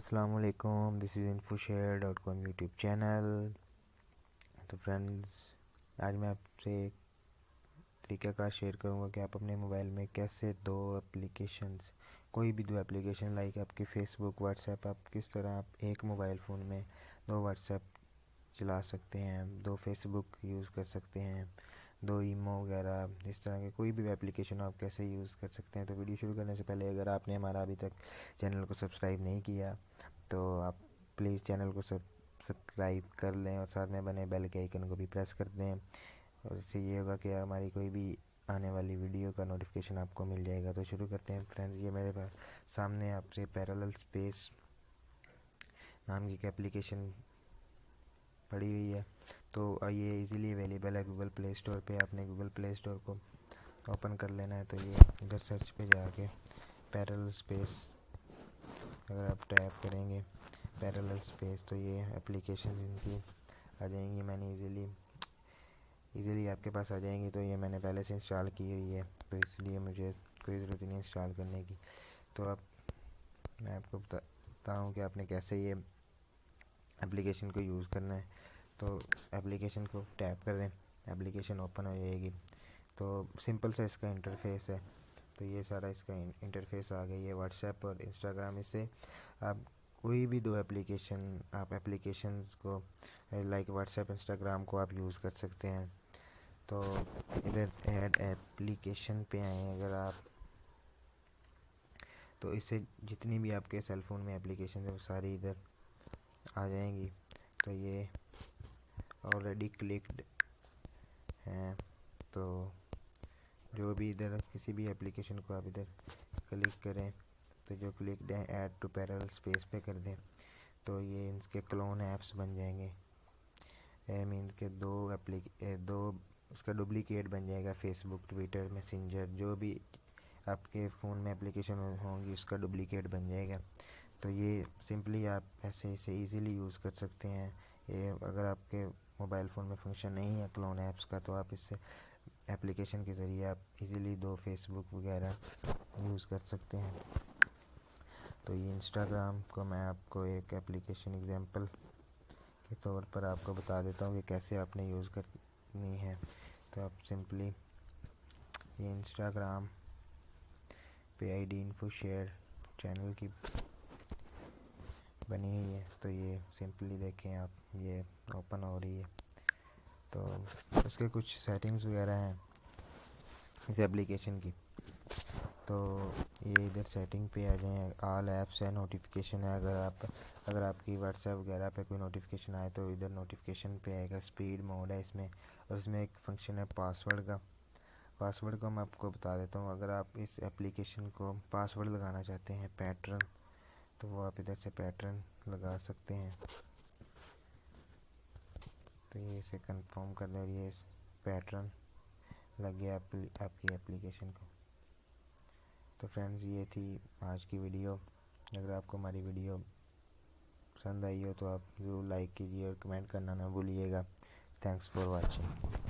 अस्सलाम वालेकुम, this is infoshare.com YouTube channel. तो फ्रेंड्स, आज मैं आपसे एक तरीक़ाकार शेयर करूंगा कि आप अपने मोबाइल में कैसे दो एप्लीकेशंस, कोई भी दो एप्लीकेशन लाइक आपके फेसबुक, व्हाट्सएप, आप किस तरह आप एक मोबाइल फ़ोन में दो व्हाट्सएप चला सकते हैं, दो फेसबुक यूज़ कर सकते हैं, दो ईमो वगैरह, इस तरह के कोई भी एप्लीकेशन आप कैसे यूज़ कर सकते हैं। तो वीडियो शुरू करने से पहले अगर आपने हमारा अभी तक चैनल को सब्सक्राइब नहीं किया तो आप प्लीज़ चैनल को सब्सक्राइब कर लें और साथ में बने बेल के आइकन को भी प्रेस कर दें, और इससे ये होगा कि हमारी कोई भी आने वाली वीडियो का नोटिफिकेशन आपको मिल जाएगा। तो शुरू करते हैं फ्रेंड्स। ये मेरे पास सामने आपसे पैरेलल स्पेस नाम की एक एप्लीकेशन पड़ी हुई है। तो ये इजीली अवेलेबल है गूगल प्ले स्टोर पे। आपने गूगल प्ले स्टोर को ओपन कर लेना है। तो ये इधर सर्च पे जाके पैरेलल स्पेस अगर आप टैप करेंगे पैरेलल स्पेस तो ये एप्लीकेशन इनकी आ जाएंगी। मैंने इजीली आपके पास आ जाएंगी। तो ये मैंने पहले से इंस्टॉल की हुई है, तो इसलिए मुझे कोई ज़रूरत नहीं इंस्टॉल करने की। तो अब मैं आपको बताता हूँ कि आपने कैसे ये एप्लीकेशन को यूज़ करना है। तो एप्लीकेशन को टैप करें, एप्लीकेशन ओपन हो जाएगी। तो सिंपल सा इसका इंटरफेस है। तो ये सारा इसका इंटरफेस आ गई है। व्हाट्सएप और इंस्टाग्राम, इससे आप कोई भी दो एप्लीकेशंस को लाइक व्हाट्सएप, इंस्टाग्राम को आप यूज़ कर सकते हैं। तो इधर ऐड एप्लीकेशन पे आए अगर आप, तो इससे जितनी भी आपके सेल फ़ोन में एप्लीकेशन है वो सारी इधर आ जाएंगी। तो ये ऑलरेडी क्लिक्ड हैं। तो जो भी इधर किसी भी एप्लीकेशन को आप इधर क्लिक करें तो जो क्लिक्ड है ऐड टू पैरेलल स्पेस पे कर दें तो ये इसके क्लोन ऐप्स बन जाएंगे। मीन के दो उसका डुप्लीकेट बन जाएगा। फेसबुक, ट्विटर, मैसेंजर, जो भी आपके फ़ोन में एप्लीकेशन होंगी उसका डुप्लीकेट बन जाएगा। तो ये सिंपली आप ऐसे इसे ईज़िली यूज़ कर सकते हैं। ये अगर आपके मोबाइल फ़ोन में फंक्शन नहीं है क्लोन ऐप्स का, तो आप इससे एप्लीकेशन के ज़रिए आप इजीली दो फेसबुक वगैरह यूज़ कर सकते हैं। तो ये इंस्टाग्राम को मैं आपको एक एप्लीकेशन एग्जांपल के तौर पर आपको बता देता हूँ कि कैसे आपने यूज़ करनी है। तो आप सिंपली ये इंस्टाग्राम पे आईडी इन्फो शेयर चैनल की बनी हुई है। तो ये सिंपली देखें आप, ये ओपन हो रही है। तो इसके कुछ सेटिंग्स वगैरह हैं इस एप्लीकेशन की। तो ये इधर सेटिंग पे आ जाएं। ऑल ऐप्स है, नोटिफिकेशन है। अगर आपकी व्हाट्सएप वगैरह पे कोई नोटिफिकेशन आए तो इधर नोटिफिकेशन पे आएगा। स्पीड मोड है इसमें, और इसमें एक फंक्शन है पासवर्ड का। पासवर्ड को मैं आपको बता देता हूँ। अगर आप इस एप्लीकेशन को पासवर्ड लगाना चाहते हैं पैटर्न, तो वो आप इधर से पैटर्न लगा सकते हैं। तो ये इसे कंफर्म कर दें और ये पैटर्न लग गया आपकी एप्लीकेशन को। तो फ्रेंड्स, ये थी आज की वीडियो। अगर आपको हमारी वीडियो पसंद आई हो तो आप ज़रूर लाइक कीजिए और कमेंट करना ना भूलिएगा। Thanks for watching.